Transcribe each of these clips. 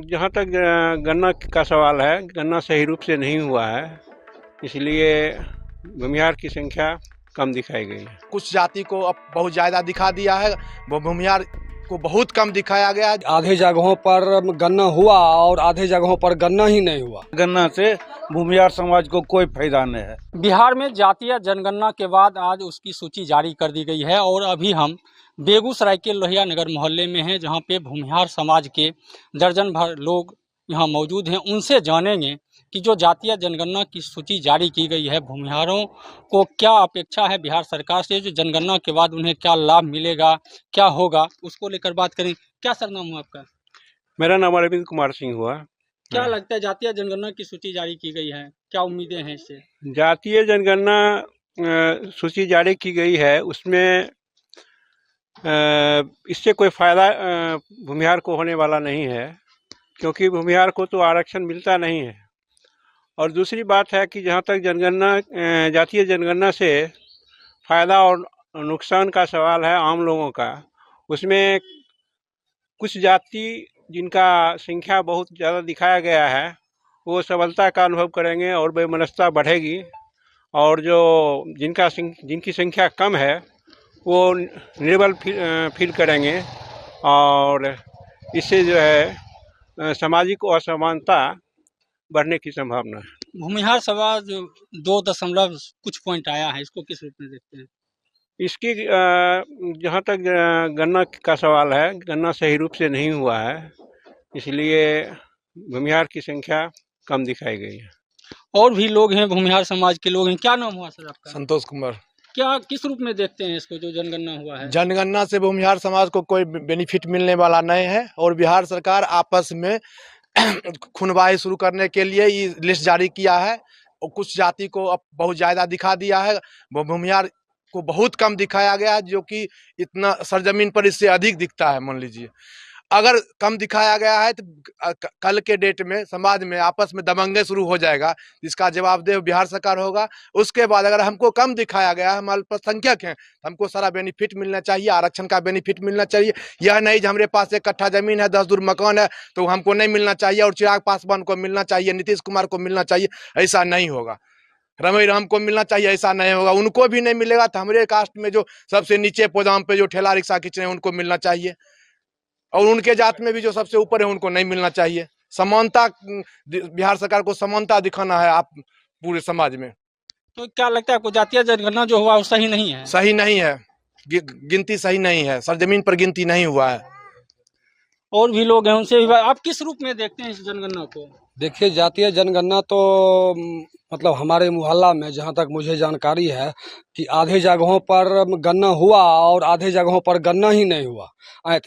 जहाँ तक गन्ना का सवाल है, गन्ना सही रूप से नहीं हुआ है, इसलिए भूमिहार की संख्या कम दिखाई गई है। कुछ जाति को अब बहुत ज़्यादा दिखा दिया है, वो भूमिहार को बहुत कम दिखाया गया है। आधे जगहों पर गन्ना हुआ और आधे जगहों पर गन्ना ही नहीं हुआ। गन्ना से भूमिहार समाज को कोई फायदा नहीं है। बिहार में जातीय जनगणना के बाद आज उसकी सूची जारी कर दी गई है और अभी हम बेगूसराय के लोहिया नगर मोहल्ले में हैं, जहां पे भूमिहार समाज के दर्जन भर लोग यहां मौजूद हैं। उनसे जानेंगे कि जो जातीय जनगणना की सूची जारी की गई है, भूमिहारों को क्या अपेक्षा है बिहार सरकार से, जो जनगणना के बाद उन्हें क्या लाभ मिलेगा, क्या होगा, उसको लेकर बात करें। क्या सरनाम हुआ आपका? मेरा नाम अरविंद कुमार सिंह हुआ। क्या लगता है जातीय जनगणना की सूची जारी की गई है, क्या उम्मीदें हैं इससे? जातीय जनगणना सूची जारी की गई है, उसमें इससे कोई फायदा भूमिहार को होने वाला नहीं है, क्योंकि भूमिहार को तो आरक्षण मिलता नहीं है। और दूसरी बात है कि जहाँ तक जातीय जनगणना से फायदा और नुकसान का सवाल है आम लोगों का, उसमें कुछ जाति जिनका संख्या बहुत ज़्यादा दिखाया गया है, वो सबलता का अनुभव करेंगे और वैमनस्यता बढ़ेगी, और जो जिनकी संख्या कम है वो निर्बल फील करेंगे, और इससे जो है सामाजिक असमानता बढ़ने की संभावना है। भूमिहार समाज 2 कुछ पॉइंट आया है, इसको किस रूप में देखते हैं? इसकी जहाँ तक गन्ना का सवाल है, गन्ना सही रूप से नहीं हुआ है, इसलिए भूमिहार की संख्या कम दिखाई गई है। और भी लोग हैं, भूमिहार समाज के लोग हैं। क्या नाम हुआ सर आपका? संतोष कुमार। क्या किस रूप में देखते हैं इसको, जो जनगणना हुआ है? जनगणना से भूमिहार समाज को कोई बेनिफिट मिलने वाला नहीं है, और बिहार सरकार आपस में खूनबाही शुरू करने के लिए ये लिस्ट जारी किया है, और कुछ जाति को अब बहुत ज़्यादा दिखा दिया है, वो भूमिहार को बहुत कम दिखाया गया है, जो कि इतना सरजमीन पर इससे अधिक दिखता है। मान लीजिए अगर कम दिखाया गया है तो कल के डेट में समाज में आपस में दबंगे शुरू हो जाएगा, जिसका जवाबदेह बिहार सरकार होगा। उसके बाद अगर हमको कम दिखाया गया है, हम अल्पसंख्यक हैं, तो हमको सारा बेनिफिट मिलना चाहिए, आरक्षण का बेनिफिट मिलना चाहिए। यह नहीं कि हमारे पास 1 कट्ठा जमीन है, 10 दूर मकान है, तो हमको नहीं मिलना चाहिए, और चिराग पासवान को मिलना चाहिए, नीतीश कुमार को मिलना चाहिए। ऐसा नहीं होगा। रमई राम को मिलना चाहिए, ऐसा नहीं होगा। उनको भी नहीं मिलेगा तो हमारे कास्ट में जो सबसे नीचे पोदाम पे जो ठेला रिक्शा खींच रहे हैं उनको मिलना चाहिए, और उनके जात में भी जो सबसे ऊपर है उनको नहीं मिलना चाहिए। समानता, बिहार सरकार को समानता दिखाना है आप पूरे समाज में। तो क्या लगता है आपको जातीय जनगणना जो हुआ वो सही नहीं है? सही नहीं है, गिनती सही नहीं है, सरजमीन पर गिनती नहीं हुआ है। और भी लोग हैं, उनसे भी आप किस रूप में देखते हैं इस जनगणना को? देखिए, जातीय जनगणना तो मतलब हमारे मोहल्ला में जहाँ तक मुझे जानकारी है कि आधे जगहों पर गन्ना हुआ और आधे जगहों पर गन्ना ही नहीं हुआ।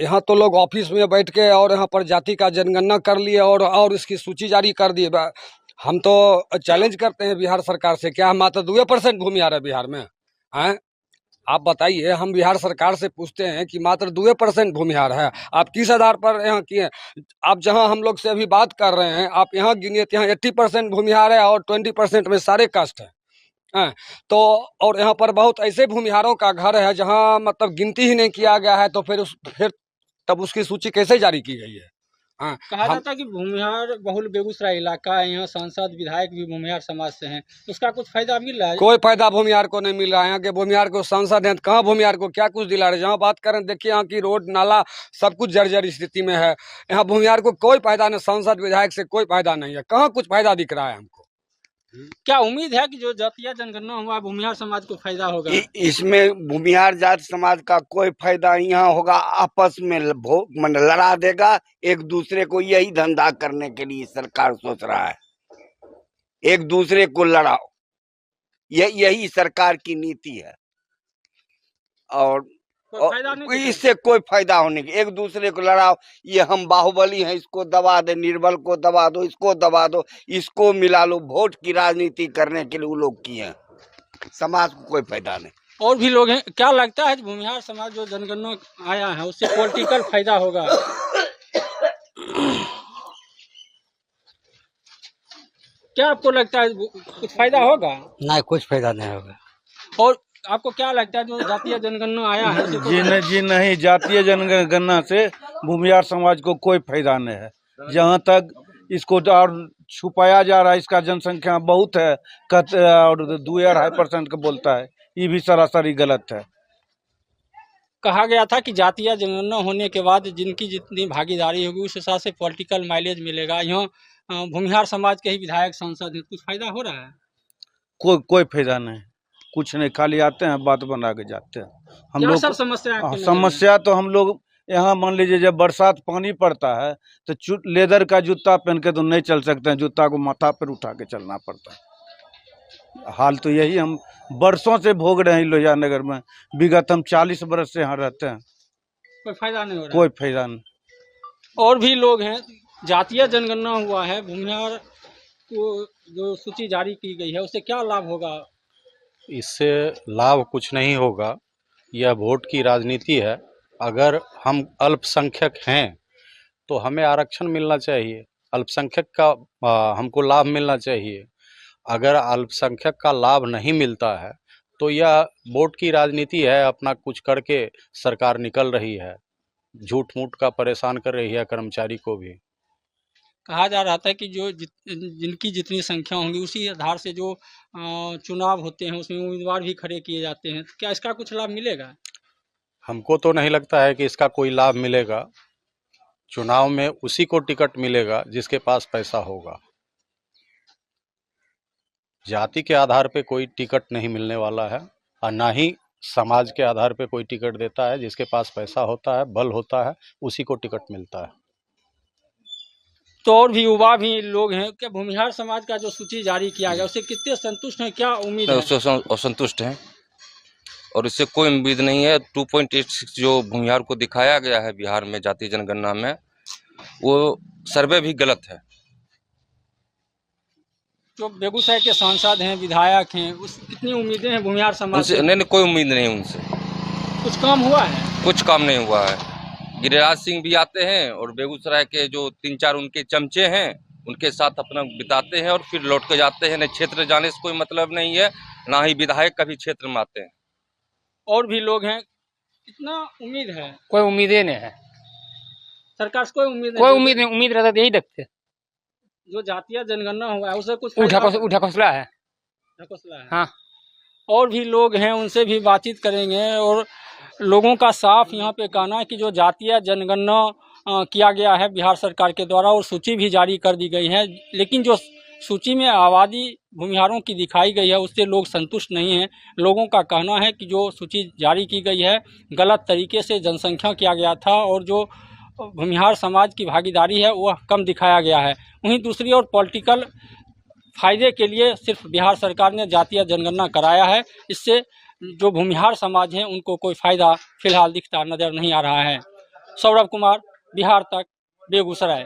यहाँ तो लोग ऑफिस में बैठ के और यहाँ पर जाति का जनगणना कर लिए और इसकी सूची जारी कर दिए। हम तो चैलेंज करते हैं बिहार सरकार से, क्या मात्र 2% भूमिहार है बिहार में? हैं, आप बताइए। हम बिहार सरकार से पूछते हैं कि मात्र 2% भूमिहार है, आप किस आधार पर यहाँ किए? आप जहाँ हम लोग से अभी बात कर रहे हैं, आप यहाँ गिनिए तो यहाँ 80% भूमिहार है और 20% में सारे कास्ट हैं। तो और यहाँ पर बहुत ऐसे भूमिहारों का घर है जहाँ मतलब गिनती ही नहीं किया गया है, तो फिर तब उसकी सूची कैसे जारी की गई है? कहा जाता है कि भूमिहार बहुल बेगूसराय इलाका है, यहाँ सांसद विधायक भी भूमिहार समाज से हैं, उसका कुछ फायदा मिल रहा है? कोई फायदा भूमिहार को नहीं मिल रहा है। यहाँ के भूमिहार को सांसद हैं, कहाँ भूमिहार को क्या कुछ दिला रहे? जहाँ बात करें, देखिए यहाँ की रोड नाला सब कुछ जर्जर स्थिति में है। यहाँ भूमिहार को कोई फायदा नहीं, सांसद विधायक से कोई फायदा नहीं है। कहाँ कुछ फायदा दिख रहा है हमको? क्या उम्मीद है कि जो जातीय जनगणना हुआ भूमिहार समाज को फायदा होगा? इसमें भूमिहार जाति समाज का कोई फायदा यहाँ होगा, आपस में लड़ा देगा एक दूसरे को। यही धंधा करने के लिए सरकार सोच रहा है, एक दूसरे को लड़ाओ, यही सरकार की नीति है। और इससे कोई फायदा होने की, एक दूसरे को लड़ाओ। ये हम बाहुबली हैं, इसको दबा दे, निर्बल को दबा दो, इसको दबा दो, इसको मिला लो, वोट की राजनीति करने के लिए वो लोग किए हैं। समाज को कोई फायदा नहीं। और भी लोग हैं, क्या लगता है भूमिहार समाज जो जनगणना आया है उससे पॉलिटिकल फायदा होगा? क्या आपको लगता है कुछ फायदा होगा? नहीं, कुछ फायदा नहीं होगा। और आपको क्या लगता है जो जातीय जनगणना आया है? जी नहीं, जातीय जनगणना से भूमिहार समाज को कोई फायदा नहीं है। जहाँ तक इसको तो और छुपाया जा रहा है, इसका जनसंख्या बहुत है और 2-2.5% का बोलता है, ये भी सरासरी गलत है। कहा गया था कि जातीय जनगणना होने के बाद जिनकी जितनी भागीदारी होगी उस हिसाब से पॉलिटिकल माइलेज मिलेगा। यहाँ भूमिहार समाज के ही विधायक सांसद हैं, कुछ फायदा हो रहा है? कोई फायदा नहीं, कुछ नहीं, खाली आते हैं बात बना के जाते हैं। हम क्या लोग सब समस्या है आपकी नज़र में? समस्या तो हम लोग यहाँ मान लीजिए जब बरसात पानी पड़ता है तो लेदर का जूता पहन के तो नहीं चल सकते हैं, जूता को माथा पर उठा के चलना पड़ता है। हाल तो यही हम बरसों से भोग रहे हैं लोहिया नगर में, विगत हम 40 बरस से यहाँ रहते हैं, कोई फायदा नहीं हो रहा कोई फायदा नहीं। और भी लोग हैं, जातीय जनगणना हुआ है, भूमिहार को जो सूची जारी की गई है उससे क्या लाभ होगा? इससे लाभ कुछ नहीं होगा, यह वोट की राजनीति है। अगर हम अल्पसंख्यक हैं तो हमें आरक्षण मिलना चाहिए, अल्पसंख्यक का हमको लाभ मिलना चाहिए। अगर अल्पसंख्यक का लाभ नहीं मिलता है तो यह वोट की राजनीति है, अपना कुछ करके सरकार निकल रही है, झूठ मूठ का परेशान कर रही है कर्मचारी को भी। कहा जा रहा था कि जो जिनकी जितनी संख्या होंगी उसी आधार से जो चुनाव होते हैं उसमें उम्मीदवार भी खड़े किए जाते हैं, क्या इसका कुछ लाभ मिलेगा? हमको तो नहीं लगता है कि इसका कोई लाभ मिलेगा। चुनाव में उसी को टिकट मिलेगा जिसके पास पैसा होगा। जाति के आधार पे कोई टिकट नहीं मिलने वाला है और ना ही समाज के आधार पे कोई टिकट देता है। जिसके पास पैसा होता है, बल होता है, उसी को टिकट मिलता है। तो और भी युवा भी लोग हैं, क्या भूमिहार समाज का जो सूची जारी किया गया उससे कितने संतुष्ट हैं, क्या उम्मीद है? उससे असंतुष्ट हैं और इससे कोई उम्मीद नहीं है। 2.86 जो भूमिहार को दिखाया गया है बिहार में जातीय जनगणना में, वो सर्वे भी गलत है। जो बेगूसराय के सांसद हैं, विधायक हैं, उस कितनी उम्मीदें हैं भूमिहार समाज उनसे से? नहीं, कोई उम्मीद नहीं उनसे। कुछ काम हुआ है? कुछ काम नहीं हुआ है। गिरिराज सिंह भी आते हैं और बेगूसराय के जो 3-4 उनके चमचे हैं उनके साथ अपना बिताते हैं और फिर लौट के जाते हैं। न क्षेत्र जाने से कोई मतलब नहीं है, ना ही विधायक कभी क्षेत्र में आते हैं। और भी लोग हैं, कितना उम्मीद है? कोई उम्मीद ही नहीं है, सरकार से कोई उम्मीद नहीं? कोई उम्मीद नहीं, उम्मीद रहता तो यही देखते। जो जातीय जनगणना हुआ है उसे कुछ उठा खसला है। हाँ, और भी लोग हैं, उनसे भी बातचीत करेंगे। और लोगों का साफ यहाँ पे कहना है कि जो जातीय जनगणना किया गया है बिहार सरकार के द्वारा और सूची भी जारी कर दी गई है, लेकिन जो सूची में आबादी भूमिहारों की दिखाई गई है उससे लोग संतुष्ट नहीं हैं। लोगों का कहना है कि जो सूची जारी की गई है गलत तरीके से जनसंख्या किया गया था और जो भूमिहार समाज की भागीदारी है वह कम दिखाया गया है। वहीं दूसरी ओर पॉलिटिकल फायदे के लिए सिर्फ बिहार सरकार ने जातीय जनगणना कराया है, इससे जो भूमिहार समाज हैं उनको कोई फ़ायदा फिलहाल दिखता नज़र नहीं आ रहा है। सौरभ कुमार, बिहार तक, बेगूसराय।